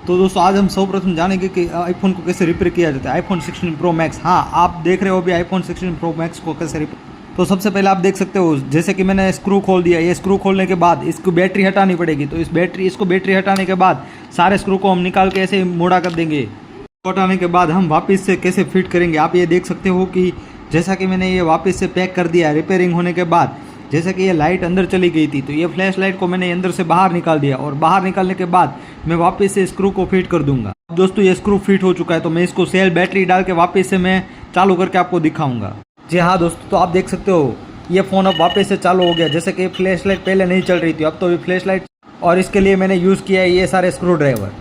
तो दोस्तों आज हम सर्वप्रथम जानेंगे कि आईफोन को कैसे रिपेयर किया जाता है। आईफोन 16 प्रो मैक्स, हाँ आप देख रहे हो अभी आईफोन 16 प्रो मैक्स को कैसे रिपेयर। तो सबसे पहले आप देख सकते हो जैसे कि मैंने स्क्रू खोल दिया। ये स्क्रू खोलने के बाद इसको बैटरी हटानी पड़ेगी। तो इसको बैटरी हटाने के बाद सारे स्क्रू को हम निकाल के ऐसे मोड़ा कर देंगे। हटाने के बाद हम वापस से कैसे फिट करेंगे आप ये देख सकते हो कि जैसा कि मैंने ये वापस से पैक कर दिया रिपेयरिंग होने के बाद। जैसे कि ये लाइट अंदर चली गई थी तो ये फ्लैश लाइट को मैंने अंदर से बाहर निकाल दिया और बाहर निकालने के बाद मैं वापस से स्क्रू को फिट कर दूंगा। अब दोस्तों ये स्क्रू फिट हो चुका है तो मैं इसको सेल बैटरी डाल के वापस से मैं चालू करके आपको दिखाऊंगा। जी हाँ दोस्तों, तो आप देख सकते हो ये फ़ोन अब वापस से चालू हो गया। जैसे कि फ्लैश लाइट पहले नहीं चल रही थी, अब तो ये फ्लैश लाइट, और इसके लिए मैंने यूज़ किया है ये सारे स्क्रू ड्राइवर।